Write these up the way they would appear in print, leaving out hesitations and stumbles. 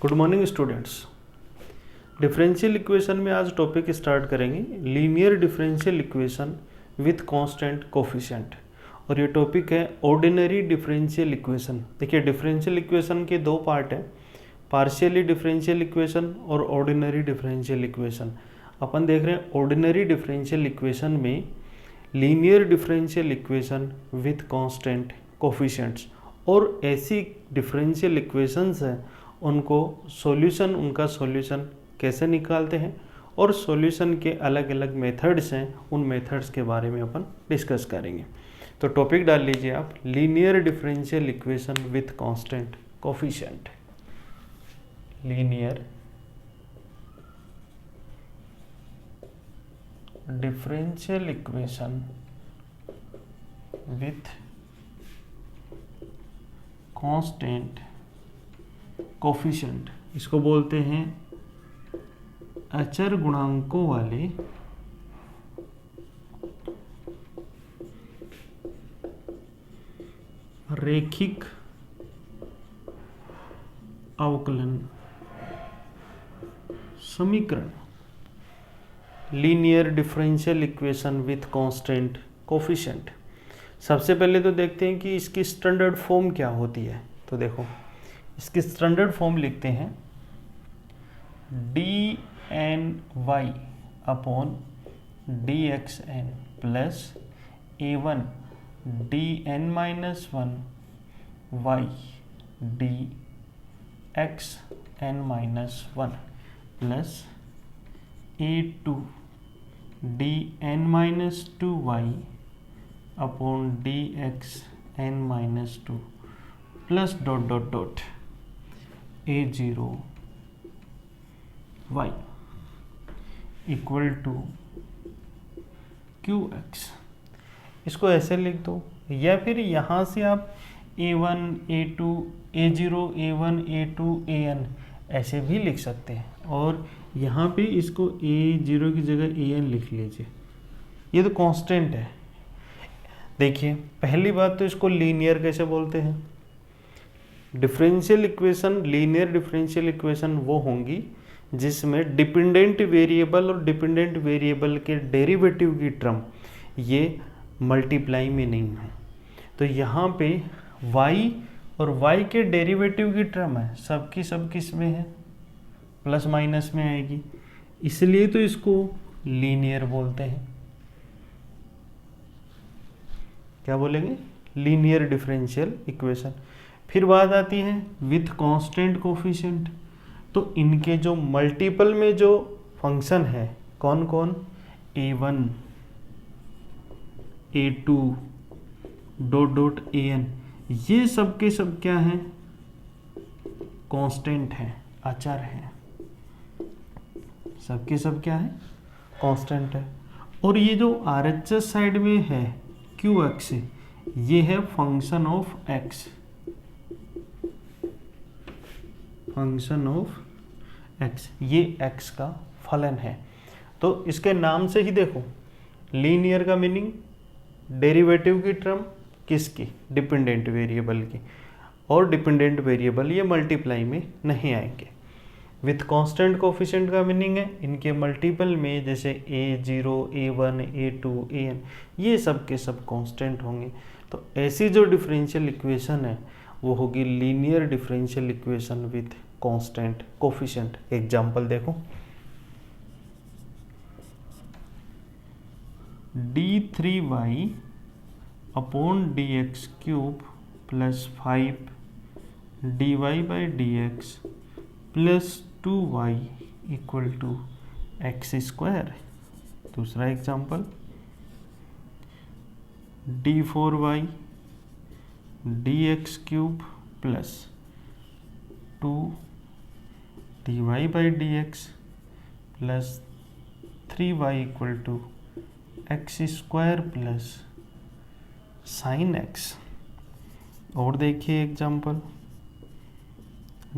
Good morning students. Differential equation में आज topic start करेंगे linear differential equation with constant coefficient. और ये टॉपिक है ऑर्डिनरी डिफरेंशियल इक्वेशन। देखिए डिफरेंशियल इक्वेशन के दो पार्ट हैं, पार्शियली डिफरेंशियल इक्वेशन और ऑर्डिनरी डिफरेंशियल इक्वेशन। अपन देख रहे हैं ऑर्डिनरी डिफरेंशियल इक्वेशन में linear differential equation with constant coefficients, और ऐसी डिफरेंशियल इक्वेशंस हैं उनको सॉल्यूशन, उनका सॉल्यूशन कैसे निकालते हैं और सॉल्यूशन के अलग अलग मेथड्स हैं, उन मेथड्स के बारे में अपन डिस्कस करेंगे। तो टॉपिक डाल लीजिए आप, linear differential equation with constant coefficient. Linear differential equation with constant coefficient, इसको बोलते हैं अचर गुणांकों वाले रैखिक अवकलन समीकरण। Linear differential equation with constant coefficient. सबसे पहले तो देखते हैं कि इसकी स्टैंडर्ड फॉर्म क्या होती है। तो देखो इसकी स्टैंडर्ड फॉर्म लिखते हैं d n y upon d x n plus a one d n minus one y d x n minus one plus a two d n minus two y upon d x n minus two plus dot dot dot a zero y equal to Q x. इसको ऐसे लिख दो, या फिर यहाँ से आप a one a two a zero a one a two a N ऐसे भी लिख सकते हैं, और यहाँ पे इसको ए जीरो की जगह ए एन लिख लीजिए। ये तो कांस्टेंट है। देखिए पहली बात तो इसको लीनियर कैसे बोलते हैं। Differential equation, linear differential equation वो होंगी जिसमें डिपेंडेंट वेरिएबल और डिपेंडेंट वेरिएबल के डेरिवेटिव की टर्म ये मल्टीप्लाई में नहीं है। तो यहाँ पे y और y के डेरिवेटिव की टर्म है, सबकी सब किस में है, प्लस माइनस में आएगी, इसलिए तो इसको लीनियर बोलते हैं। क्या बोलेंगे? Linear differential equation. फिर बात आती है विथ कांस्टेंट कोफिशिएंट। तो इनके जो मल्टीपल में जो फंक्शन है कौन कौन, a one a two dot dot a n, ये सब के सब क्या हैं, कांस्टेंट हैं, अचर हैं। सबके सब क्या है, कांस्टेंट है। और ये जो आरएचएस साइड में है क्यू एक्स, ये है function of x, function of x, ये एक्स का फलन है। तो इसके नाम से ही देखो लीनियर का मीनिंग डेरिवेटिव की टर्म किसकी, डिपेंडेंट वेरिएबल की, और डिपेंडेंट वेरिएबल ये मल्टीप्लाई में नहीं आएंगे। विथ कांस्टेंट कोफिशिएंट का मीनिंग है इनके मल्टीपल में, जैसे a zero a one a two a n, ये सब के सब कांस्टेंट होंगे। तो ऐसी जो डिफरेंशियल इक्वेशन है वो होगी linear differential equation with constant coefficient. Example देखो, d3y upon d x cube plus 5 dy by d x plus 2y equal to x square. दूसरा example, d4y d x cube plus 2 dy by d x plus 3y equal to x square plus sine x. और देखिए example,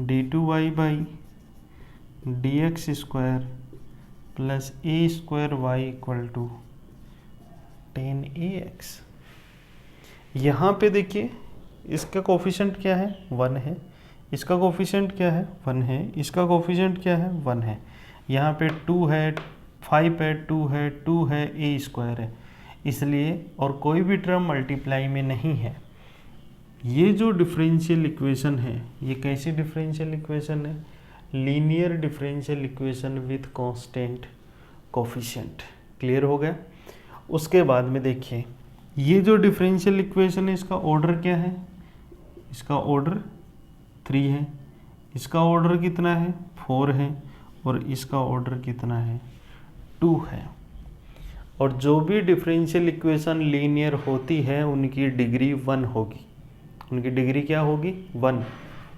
d2y by d x square plus a square y equal to 10ax। यहाँ पे देखिए इसका coefficient क्या है, 1 है, इसका कोफिशिएंट क्या है 1 है, इसका कोफिशिएंट क्या है 1 है, यहाँ पे 2 है, 5 है, 2 है, 2 है, ए स्क्वायर है, इसलिए और कोई भी टर्म मल्टीप्लाई में नहीं है। ये जो डिफरेंशियल इक्वेशन है ये कैसी डिफरेंशियल इक्वेशन है, linear differential equation with constant coefficient. Clear हो गया। उसके बाद में देखिए ये जो डिफरेंशियल इक्वेशन है इसका ऑर्डर क्या है, इसका ऑर्डर 3 है, इसका ऑर्डर कितना है 4 है, और इसका ऑर्डर कितना है 2 है। और जो भी डिफरेंशियल इक्वेशन लीनियर होती है उनकी डिग्री 1 होगी, उनकी डिग्री क्या होगी 1,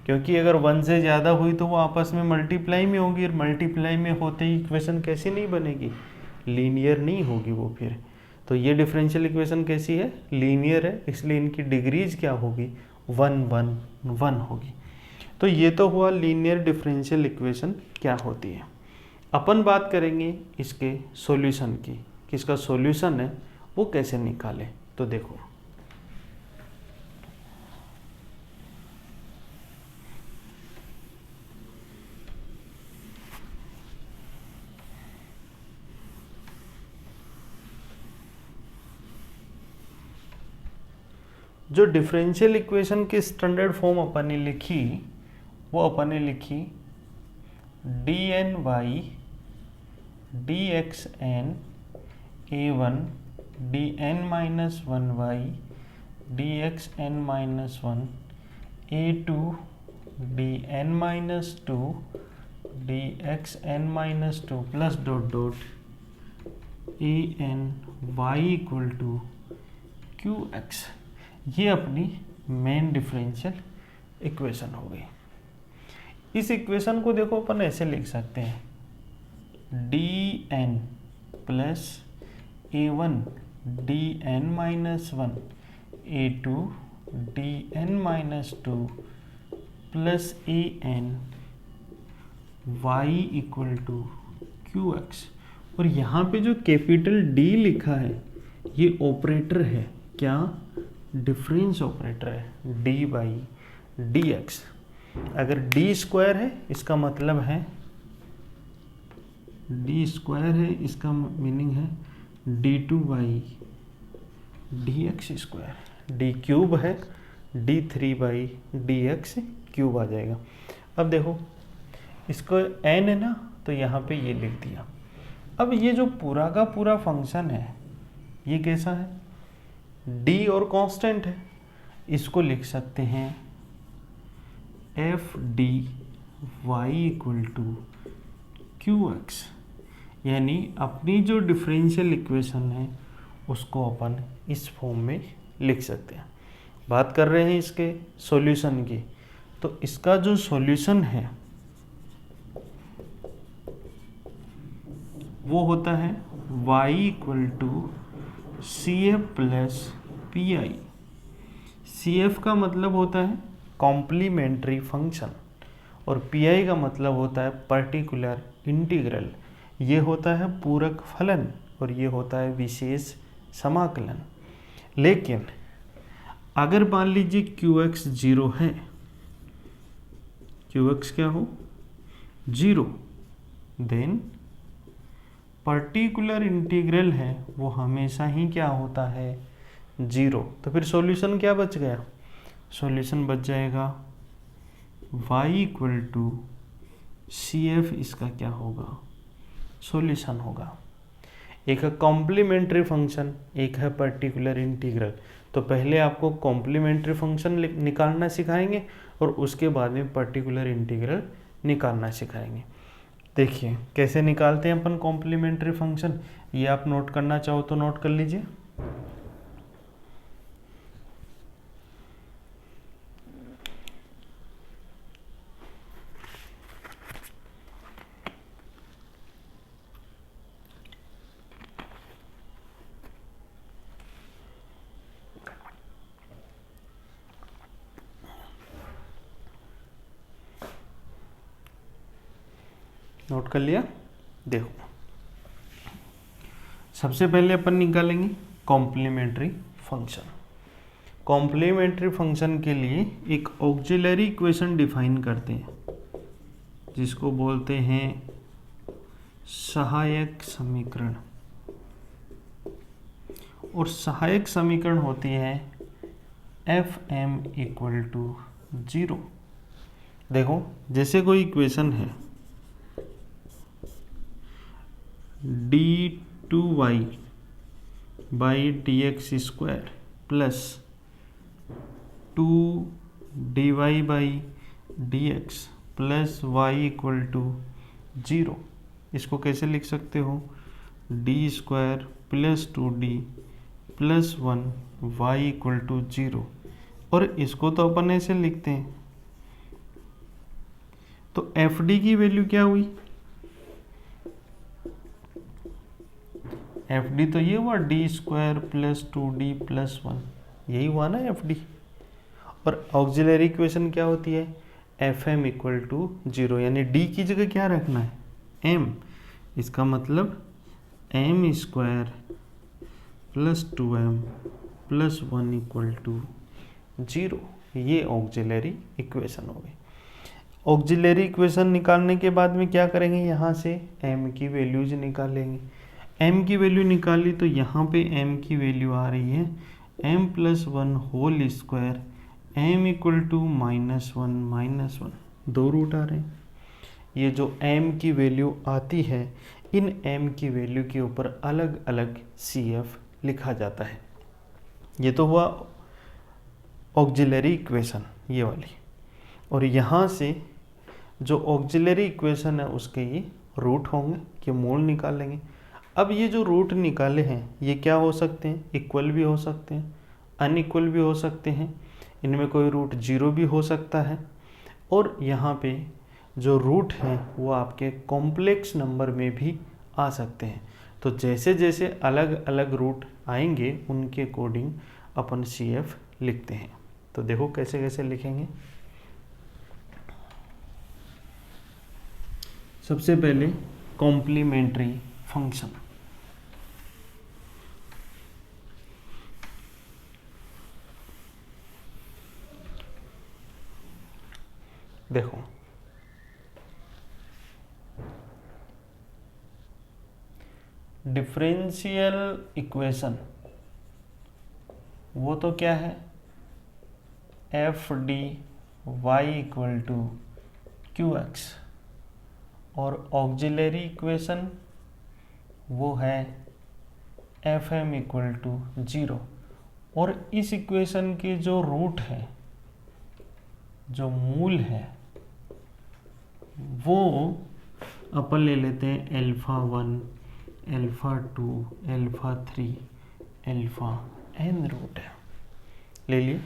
क्योंकि अगर 1 से ज़्यादा हुई तो वो आपस में मल्टीप्लाई में होगी, और मल्टीप्लाई में होते ही इक्वेशन कैसी नहीं बनेगी, लीनियर नहीं होगी वो फिर। तो ये डिफरेंशियल इक्वेशन कैसी है, लीनियर है, इसलिए इनकी डिग्रीज क्या होगी 1 1 1 होगी। तो ये तो हुआ लीनियर डिफरेंशियल इक्वेशन क्या होती है। अपन बात करेंगे इसके सॉल्यूशन की, कि इसका सॉल्यूशन है वो कैसे निकालें। तो देखो जो डिफरेंशियल इक्वेशन की स्टैंडर्ड फॉर्म अपन ने लिखी वो अपन ने लिखी dny dxn a1 dn minus 1y dxn minus 1 a2 dn minus 2 dxn minus 2 plus dot dot an y equal to qx। ये अपनी मेन डिफरेंशियल इक्वेशन हो गई। इस इक्वेशन को देखो अपन ऐसे लिख सकते हैं dn plus a1 dn minus 1 a2 dn minus 2 plus an y equal to qx। और यहाँ पे जो कैपिटल D लिखा है ये ऑपरेटर है, क्या, डिफरेंस ऑपरेटर है, d बाई dx। अगर d स्क्वायर है इसका मतलब है d स्क्वायर है, इसका मीनिंग है d2 by dx square, d cube है d3 बाई dx क्यूब आ जाएगा। अब देखो इसको n है ना, तो यहाँ पे ये लिख दिया। अब ये जो पूरा का पूरा फंक्शन है ये कैसा है, d और कांस्टेंट है, इसको लिख सकते हैं F D Y equal to Q X. यानी अपनी जो डिफरेंशियल इक्वेशन है उसको अपन इस फॉर्म में लिख सकते हैं। बात कर रहे हैं इसके सॉल्यूशन की, तो इसका जो सॉल्यूशन है वो होता है y equal to C F plus P I. C F का मतलब होता है कॉम्प्लीमेंट्री फंक्शन और पी आई का मतलब होता है पर्टिकुलर इंटीग्रल। ये होता है पूरक फलन और ये होता है विशेष समाकलन। लेकिन अगर मान लीजिए क्यू एक्स जीरो है, क्यू एक्स क्या हो जीरो, देन पर्टिकुलर इंटीग्रल है वो हमेशा ही क्या होता है जीरो। तो फिर सॉल्यूशन क्या बच गया, सॉल्यूशन बच जाएगा y equal to C F, इसका क्या होगा सॉल्यूशन होगा। एक है कॉम्प्लीमेंट्री फंक्शन, एक है पर्टिकुलर इंटीग्रल। तो पहले आपको कॉम्प्लीमेंट्री फंक्शन निकालना सिखाएंगे और उसके बाद में पर्टिकुलर इंटीग्रल निकालना सिखाएंगे। देखिए कैसे निकालते हैं अपन कॉम्प्लीमेंट्री फंक्शन, ये आप नोट करना चाहो तो नोट कर लीजिए। नोट कर लिया। देखो सबसे पहले अपन निकालेंगे कॉम्प्लीमेंट्री फंक्शन। कॉम्प्लीमेंट्री फंक्शन के लिए एक ऑक्सिलरी इक्वेशन डिफाइन करते हैं जिसको बोलते हैं सहायक समीकरण। और सहायक समीकरण होती है Fm इक्वल टू 0। देखो जैसे कोई इक्वेशन है d2y by dx square plus 2dy by dx plus Y equal to 0। इसको कैसे लिख सकते हो, D square plus 2d plus 1 Y equal to 0। और इसको तो अपन ऐसे लिखते हैं, तो एफ डी की वैल्यू क्या हुई, एफ डी तो ये हुआ D square plus 2d plus 1, यही हुआ ना एफ डी। और ऑक्सिलरी इक्वेशन क्या होती है, एफ एम इक्वल टू 0, यानी डी की जगह क्या रखना है, एम। इसका मतलब M square plus 2m plus 1 equal to 0। ये ऑक्सिलरी इक्वेशन हो गई। ऑक्सिलरी इक्वेशन निकालने के बाद में क्या करेंगे, यहाँ से m की वैल्यूज निकालेंगे। m की वैल्यू निकाली तो यहाँ पे m की वैल्यू आ रही है m plus 1 whole square m equal to -1, दो रूट आ रहे हैं। ये जो m की वैल्यू आती है, इन m की वैल्यू के ऊपर अलग अलग CF लिखा जाता है। ये तो हुआ ऑक्सिलरी इक्वेशन, ये वाली। और यहाँ से जो ऑक्सिलरी इक्वेशन है उसके ये रूट होंगे कि मूल निकालेंगे। अब ये जो रूट निकाले हैं ये क्या हो सकते हैं, इक्वल भी हो सकते हैं, अनइक्वल भी हो सकते हैं। इनमें कोई रूट 0 भी हो सकता है। और यहाँ पे जो रूट हैं वो आपके कॉम्प्लेक्स नंबर में भी आ सकते हैं। तो जैसे जैसे अलग अलग रूट आएंगे उनके अकॉर्डिंग अपन CF लिखते हैं। तो देखो कैसे कैसे लिखेंगे। सबसे पहले कॉम्प्लीमेंट्री फंक्शन। देखो डिफरेंशियल इक्वेशन वो तो क्या है, F D Y equal to Q X. और ऑक्सिलरी इक्वेशन वो है एफ एम इक्वल टू 0। और इस इक्वेशन के जो रूट है, जो मूल है, वो अपन ले लेते हैं alpha 1, alpha 2, alpha 3, alpha n root है, ले लिए।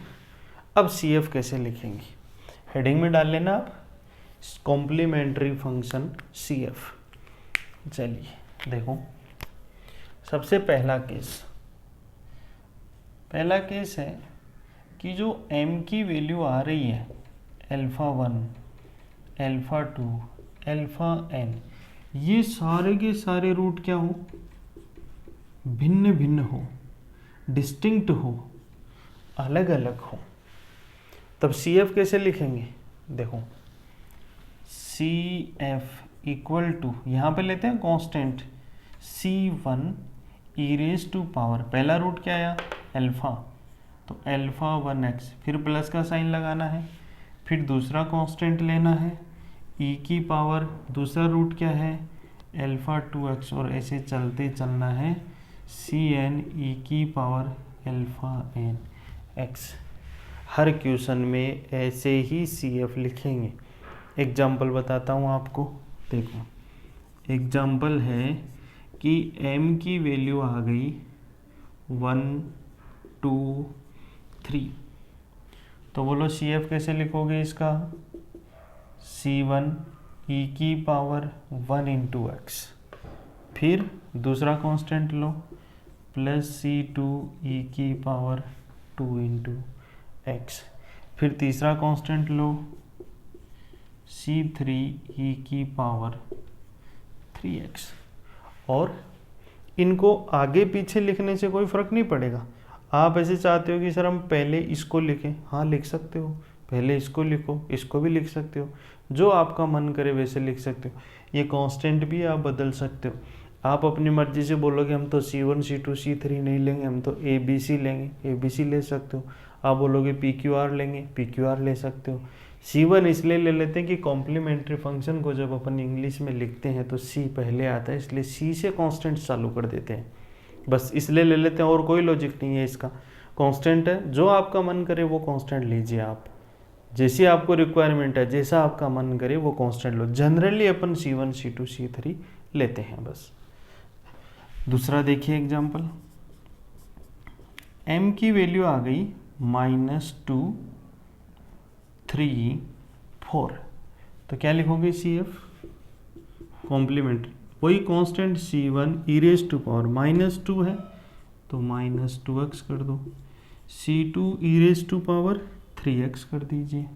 अब CF कैसे लिखेंगे, हेडिंग में डाल लेना आप, कॉम्प्लीमेंट्री फंक्शन CF। चलिए देखो, सबसे पहला केस है कि जो m की वैल्यू आ रही है अल्फा 1, अल्फा 2, अल्फा n, ये सारे के सारे रूट क्या हो, भिन्न भिन्न हो, डिस्टिंक्ट हो, अलग अलग हो। तब CF कैसे लिखेंगे, देखो CF इक्वल टू, यहाँ पे लेते हैं constant C1 e raise to power, पहला रूट क्या आया अल्फा, तो अल्फा 1x, फिर प्लस का साइन लगाना है, फिर दूसरा कांस्टेंट लेना है e की पावर, दूसरा रूट क्या है अल्फा 2x, और ऐसे चलते चलना है Cn e की पावर अल्फा n x। हर क्वेश्चन में ऐसे ही CF लिखेंगे। एग्जाम्पल बताता हूँ आपको, देखो एग्जाम्पल है कि m की वैल्यू आ गई 1, 2, 3, तो बोलो CF कैसे लिखोगे इसका, C1 e की पावर 1 इंटू एक्स, फिर दूसरा कांस्टेंट लो प्लस C2 e की पावर 2 इंटू एक्स, फिर तीसरा कांस्टेंट लो C3 e की पावर 3x। और इनको आगे पीछे लिखने से कोई फ़र्क नहीं पड़ेगा, आप ऐसे चाहते हो कि सर हम पहले इसको लिखें, हाँ लिख सकते हो, पहले इसको लिखो, इसको भी लिख सकते हो, जो आपका मन करे वैसे लिख सकते हो। ये कांस्टेंट भी आप बदल सकते हो। आप अपनी मर्जी से बोलोगे हम तो C1 C2 C3 नहीं लेंगे, हम तो ABC लेंगे, ABC ले सकते हो। आप बोलोगे PQR लेंगे, PQR ले सकते हो। C1 इसलिए ले लेते हैं कि कॉम्प्लीमेंट्री फंक्शन को जब अपन इंग्लिश में लिखते हैं तो C पहले आता है, इसलिए C से कांस्टेंट चालू कर देते हैं, बस इसलिए ले लेते हैं, और कोई लॉजिक नहीं है इसका। कांस्टेंट है, जो आपका मन करे वो कांस्टेंट लीजिए आप, जैसी आपको रिक्वायरमेंट है, जैसा आपका मन करे वो कांस्टेंट लो। जनरली अपन C1 C2 C3 लेते हैं बस। दूसरा देखिए एग्जांपल, m की वैल्यू आ गई -2 3 4, तो क्या लिखोगे CF कॉम्प्लीमेंट्री, वही कांस्टेंट C1 e⁻² है तो -2x कर दो, C2 e⁻3x कर दीजिए,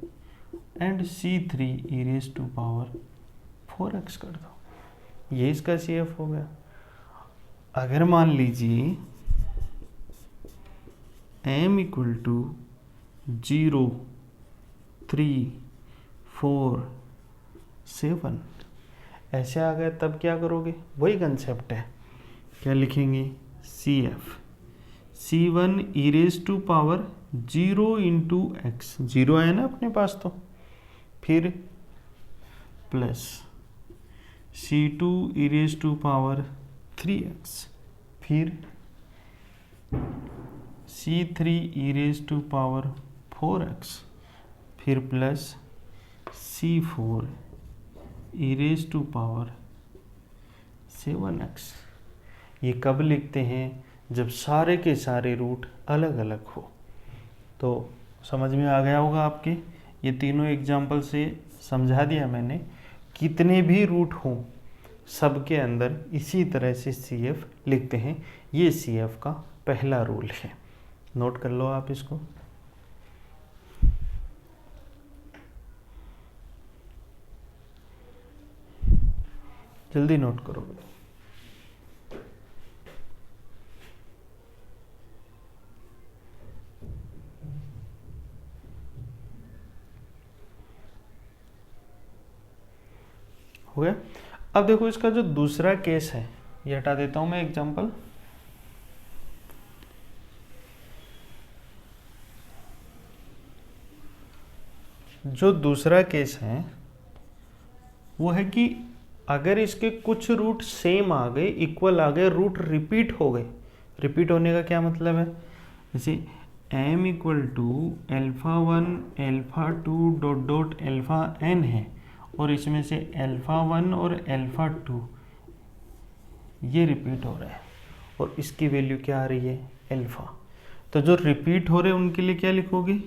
एंड C3 e⁻4x कर दो। ये इसका CF हो गया। अगर मान लीजिए m = 0 3 4 7 ऐसे आ गए, तब क्या करोगे, वही कंसेप्ट है, क्या लिखेंगे CF C1 e⁻0 × x, 0 है ना अपने पास, तो फिर प्लस C2 e⁻3x, फिर C3 e⁻4x, फिर प्लस C4 e⁻7x। ये कब लिखते हैं, जब सारे के सारे रूट अलग अलग हो। तो समझ में आ गया होगा आपके, ये तीनों एग्जाम्पल से समझा दिया मैंने, कितने भी रूट हों सबके अंदर इसी तरह से CF लिखते हैं। ये CF का पहला रूल है, नोट कर लो आप इसको। जल्दी नोट करोगे। हो गया। अब देखो इसका जो दूसरा केस है, ये हटा देता हूं मैं एग्जांपल। जो दूसरा केस है वो है कि अगर इसके कुछ रूट सेम आ गए, इक्वल आ गए, रूट रिपीट हो गए। रिपीट होने का क्या मतलब है, जैसे m = α1 α2 ... αn है, और इसमें से α1 और α2 ये रिपीट हो रहा है, और इसकी वैल्यू क्या आ रही है अल्फा। तो जो रिपीट हो रहे हैं उनके लिए क्या लिखोगे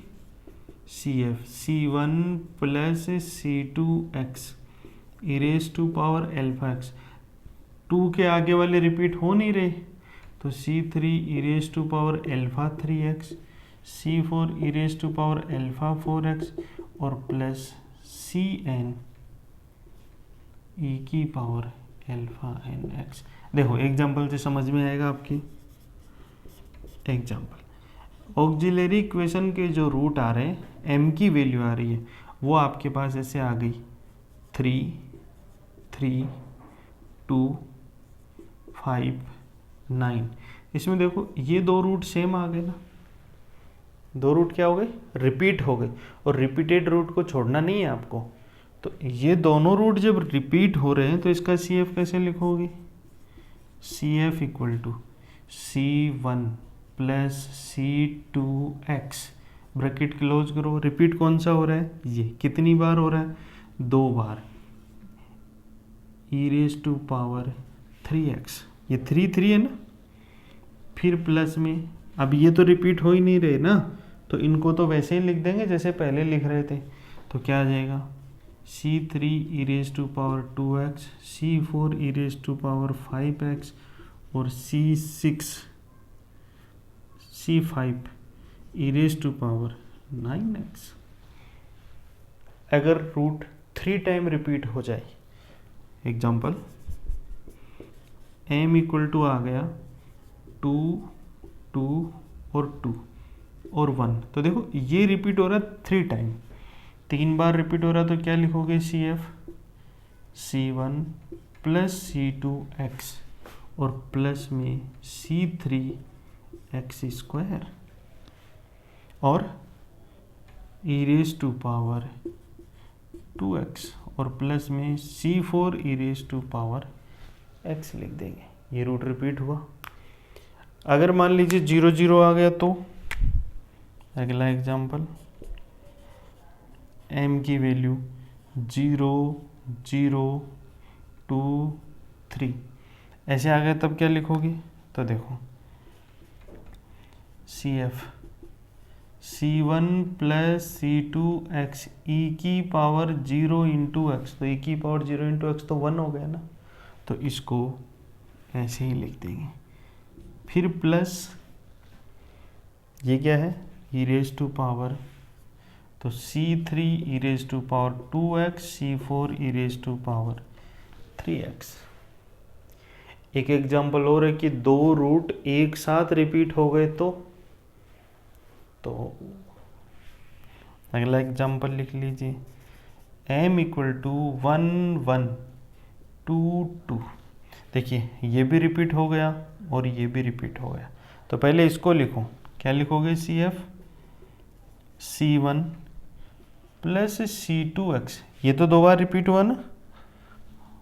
CF C1 + C2x e⁻⁴x। 2 के आगे वाले रिपीट हो नहीं रहे, तो C3 e⁻⁴x, C4 e⁻⁴x, और प्लस Cn e⁻⁴x। देखो एग्जाम्पल से समझ में आएगा आपकी। एग्जाम्पल, ऑक्सिलरी इक्वेशन के जो रूट आ रहे हैं, m की वैल्यू आ रही है, वो आपके पास ऐसे आ गई 3 3 2 5 9। इसमें देखो ये दो रूट सेम आ गए ना, दो रूट क्या हो गए, रिपीट हो गए, और रिपीटेड रूट को छोड़ना नहीं है आपको। तो ये दोनों रूट जब रिपीट हो रहे हैं तो इसका CF कैसे लिखोगे, CF = C1 + C2x, bracket close करो। रिपीट कौन सा हो रहा है, ये कितनी बार हो रहा है, 2 बार, e⁻3x, ये 3 3 है ना, फिर प्लस में, अब ये तो रिपीट हो ही नहीं रहे ना, तो इनको तो वैसे ही लिख देंगे जैसे पहले लिख रहे थे। तो क्या आ जाएगा C3 e⁻²x, C4 e⁻5x, और C5 e⁻9x। अगर रूट 3 टाइम रिपीट हो जाए, एग्जाम्पल m = आ गया 2 2 और 2 और 1। तो देखो ये रिपीट हो रहा है 3 टाइम, 3 बार रिपीट हो रहा है, तो क्या लिखोगे CF C1 प्लस C2x और प्लस में C3x स्क्वायर और e raise to power 2x और प्लस में C4 e raise to power x लिख देंगे। ये रूट रिपीट हुआ। अगर मान लीजिए 0 0 आ गया तो अगला एग्जाम्पल, m की वैल्यू 0 0 2 3 ऐसे आ गया, तब क्या लिखोगे? तो देखो CF C1 plus C2x e की पावर 0 इंटू एक्स, तो e की पावर 0 इंटू एक्स तो 1 हो गया ना, तो इसको ऐसे ही लिख देंगे। फिर प्लस ये क्या है, e रेज टू पावर, तो C3 e raise to power 2x, C4 e raise to power 3x। एक एग्जाम्पल और है कि 2 रूट एक साथ रिपीट हो गए तो अगला एग्जाम्पल लिख लीजिए, m इक्वल टू 1 1 2 2। देखिए ये भी रिपीट हो गया और ये भी रिपीट हो गया, तो पहले इसको लिखो। क्या लिखोगे? CF C1 प्लस C2x, ये तो 2 बार रिपीट हुआ ना,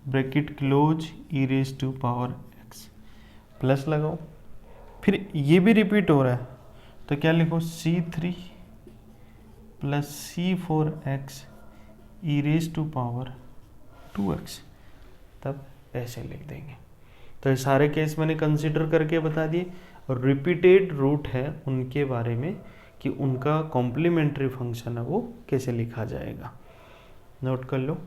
bracket close e raise to power x, plus लगाओ। फिर ये भी रिपीट हो रहा है, तो क्या लिखो? C3 plus C4x e raise to power 2x, तब ऐसे लिख देंगे। तो ये सारे केस मैंने कंसिडर करके बता दिए। और रिपीटेड रूट है उनके बारे में कि उनका कॉम्प्लीमेंट्री फंक्शन है वो कैसे लिखा जाएगा, नोट कर लो।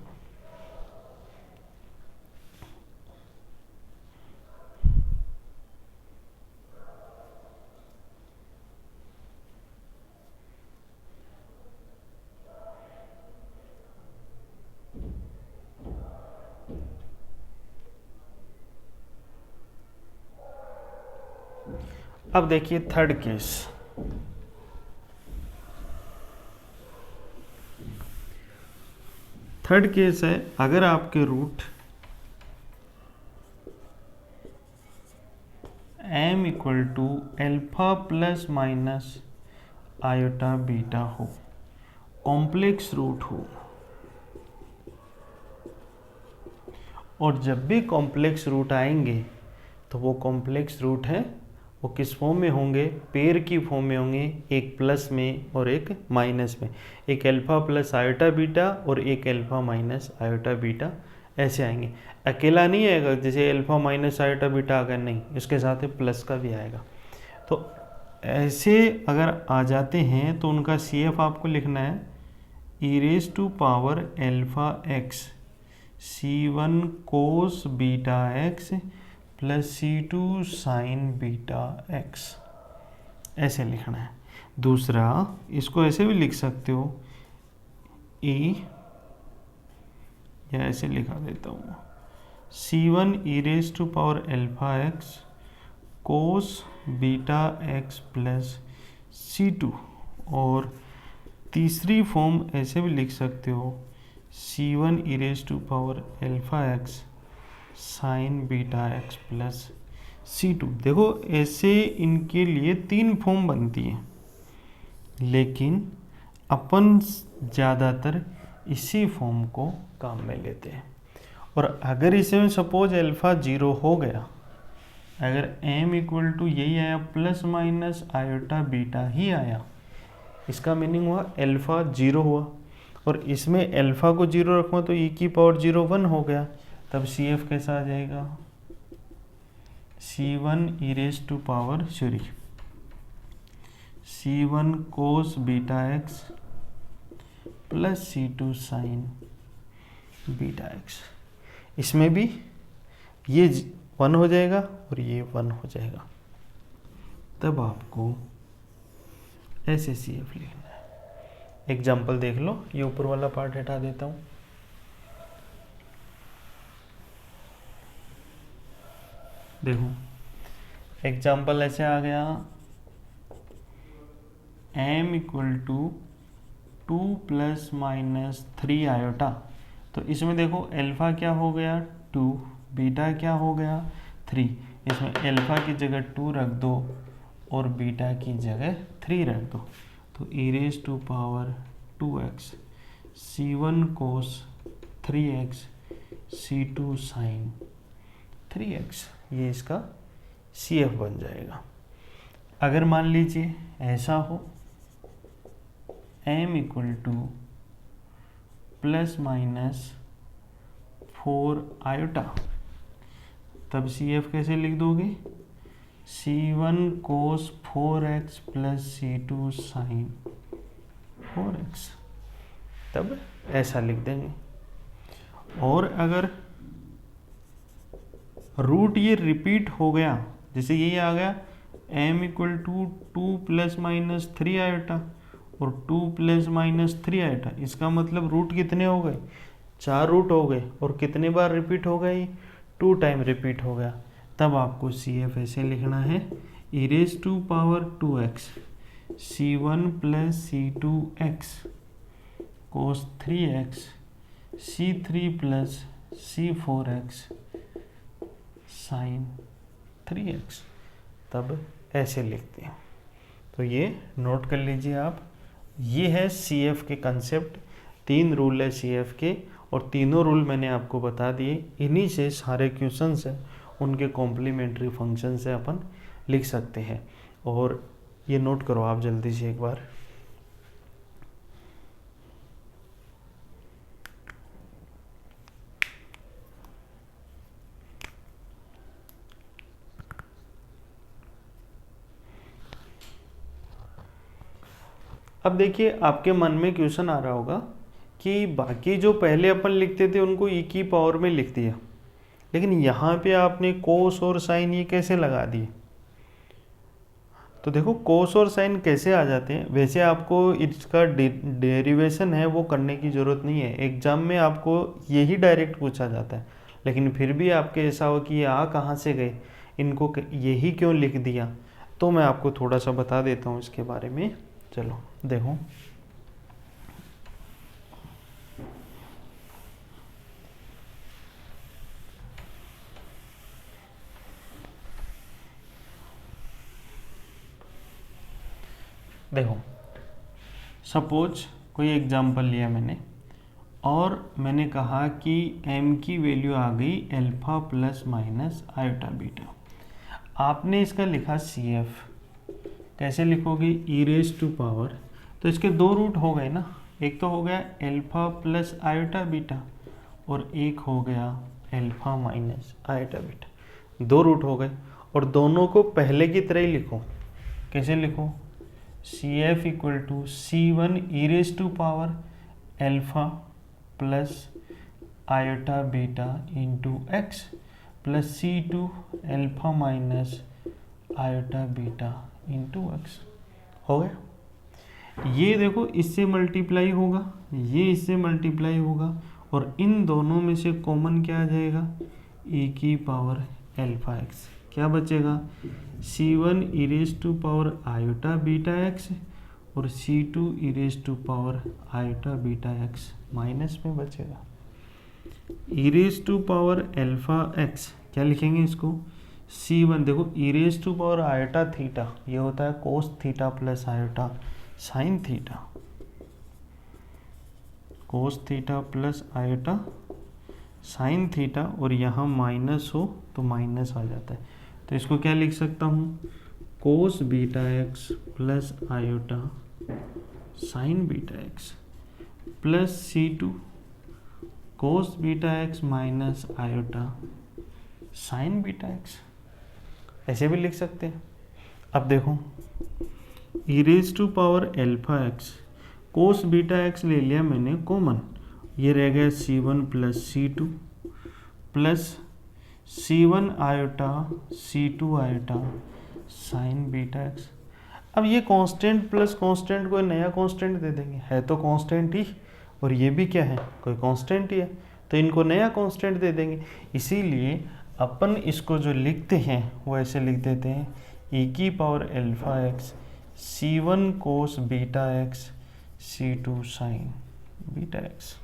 अब देखिए थर्ड केस। थर्ड केस है, अगर आपके root m equal to alpha plus minus iota beta हो, कॉम्प्लेक्स रूट हो, और जब भी कॉम्प्लेक्स रूट आएंगे तो वो कॉम्प्लेक्स रूट है वो किस फॉर्म में होंगे? पेयर की फॉर्म में होंगे, एक प्लस में और एक माइनस में, एक अल्फा प्लस आयोटा बीटा और एक अल्फा माइनस आयोटा बीटा, ऐसे आएंगे। अकेला नहीं आएगा, जैसे अल्फा माइनस आयोटा बीटा आ गया, नहीं, इसके साथ प्लस का भी आएगा। तो ऐसे अगर आ जाते हैं तो उनका CF आपको लिखना है e raise to power alpha x C1 cos beta x plus C2 sine beta x, ऐसे लिखना है। दूसरा, इसको ऐसे भी लिख सकते हो, e, या ऐसे लिखा देता हूँ, C1 e raise to power alpha x cos beta x plus C2, और तीसरी फॉर्म ऐसे भी लिख सकते हो, C1 e raise to power alpha x sine beta x plus C2। देखो ऐसे इनके लिए 3 फॉर्म बनती है, लेकिन अपन ज़्यादातर इसी फॉर्म को काम में लेते हैं। और अगर इसमें सपोज अल्फा 0 हो गया, अगर m इक्वल टू यही आया प्लस माइनस आयोटा बीटा ही आया, इसका मीनिंग हुआ अल्फा 0 हुआ, और इसमें अल्फा को 0 रखूँ तो e की पावर 0 1 हो गया, तब CF कैसा आ जाएगा? C1 e raise to power C1 cos beta x plus C2 sine beta x। इसमें भी ये 1 हो जाएगा और ये 1 हो जाएगा, तब आपको ऐसे CF लिखना है। एग्जाम्पल देख लो, ये ऊपर वाला पार्ट हटा देता हूँ। देखो एग्जाम्पल ऐसे आ गया, m equal to 2 plus minus 3 iota. तो इसमें देखो अल्फ़ा क्या हो गया 2, बीटा क्या हो गया 3। इसमें अल्फ़ा की जगह 2 रख दो और बीटा की जगह 3 रख दो। तो e raise to power 2x c1 cos 3x c2 sin 3x, ये इसका CF बन जाएगा। अगर मान लीजिए ऐसा हो m equal two plus minus 4 iota, तब CF कैसे लिख दोगे c1 cos 4x plus c2 sin 4x, तब ऐसा लिख देंगे। और अगर रूट ये रिपीट हो गया, जैसे ये आ गया m equal to 2 plus minus 3 iota और 2 प्लस माइनस 3 आयोटा, इसका मतलब रूट कितने हो गए 4 रूट हो गए। और कितने बार रिपीट हो गए 2 टाइम रिपीट हो गया। तब आपको CF ऐसे लिखना है e raise to power 2x c1 plus c2x cos 3x c3 plus c4x sin 3x, तब ऐसे लिखते हैं। तो ये नोट कर लीजिए आप, ये है CF के कंसेप्ट। 3 रूल है CF के और तीनों रूल मैंने आपको बता दिए। इन्हीं से सारे क्वेश्चंस हैं उनके कॉम्प्लीमेंट्री फंक्शन से अपन लिख सकते हैं। और ये नोट करो आप जल्दी से एक बार। अब देखिए आपके मन में क्वेश्चन आ रहा होगा कि बाकी जो पहले अपन लिखते थे उनको e की पावर में लिख दिया, लेकिन यहाँ पे आपने कोस और साइन ये कैसे लगा दिए। तो देखो कोस और साइन कैसे आ जाते हैं, वैसे आपको इसका डेरिवेशन है वो करने की ज़रूरत नहीं है। एग्जाम में आपको यही डायरेक्ट पूछा जाता है, लेकिन फिर भी आपके ऐसा हो कि ये आ कहाँ से गए, इनको यही क्यों लिख दिया। तो मैं आपको थोड़ा सा बता देता हूँ इसके बारे में। चलो देखो, देखो सपोज कोई एग्जांपल लिया मैंने और मैंने कहा कि m की वैल्यू आ गई alpha plus minus iota beta. आपने इसका लिखा CF, कैसे लिखोगे e रेज़ टू पावर, तो इसके 2 रूट हो गए ना, एक तो हो गया अल्फा प्लस आयोटा बीटा और एक हो गया alpha minus iota beta. 2 root हो गए और दोनों को पहले की तरह ही लिखो। कैसे लिखो CF equal to c1 e raise to power alpha plus iota beta into x plus c2 alpha minus iota beta into x हो गया। ये देखो इससे मल्टीप्लाई होगा, ये इससे मल्टीप्लाई होगा और इन दोनों में से कॉमन क्या आ जाएगा e की पावर अल्फा x। क्या बचेगा c1 e raise to power iota beta x और c2 e raise to power iota beta x minus में बचेगा e raise to power alpha x। क्या लिखेंगे इसको c1, देखो e raise to power iota theta, ये होता है cos theta plus iota sine theta, cos theta plus iota sine theta, और यहाँ माइनस हो तो माइनस आ जाता है। तो इसको क्या लिख सकता हूँ cos beta X plus iota sine beta X plus c2 cos beta X minus iota sine beta X, ऐसे भी लिख सकते हैं। अब देखो e raise to power alpha X, cos beta X ले लिया मैंने कॉमन, ये रह गया c1 plus c2 plus c1 iota c2 iota sine beta X. अब ये कांस्टेंट प्लस कांस्टेंट कोई नया कांस्टेंट दे देंगे, है तो कांस्टेंट ही और ये भी क्या है कोई कांस्टेंट ही है, तो इनको नया कांस्टेंट दे देंगे। इसीलिए अपन इसको जो लिखते हैं वो ऐसे लिख देते हैं e की power alpha x C1 cos beta x C2 sine beta x.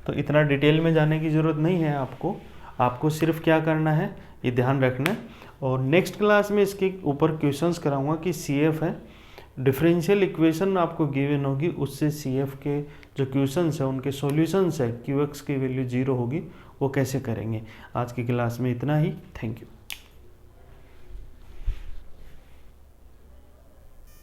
तो इतना डिटेल में जाने की ज़रूरत नहीं है आपको सिर्फ क्या करना है ये ध्यान रखना है। और नेक्स्ट क्लास में इसके ऊपर क्वेश्चंस कराऊंगा कि CF है, डिफरेंशियल इक्वेशन आपको गिवन होगी, उससे CF के जो क्वेश्चंस है उनके सॉल्यूशंस है, QX की वैल्यू 0 होगी, वो कैसे करेंगे। आज की क्लास में इतना ही। Thank you.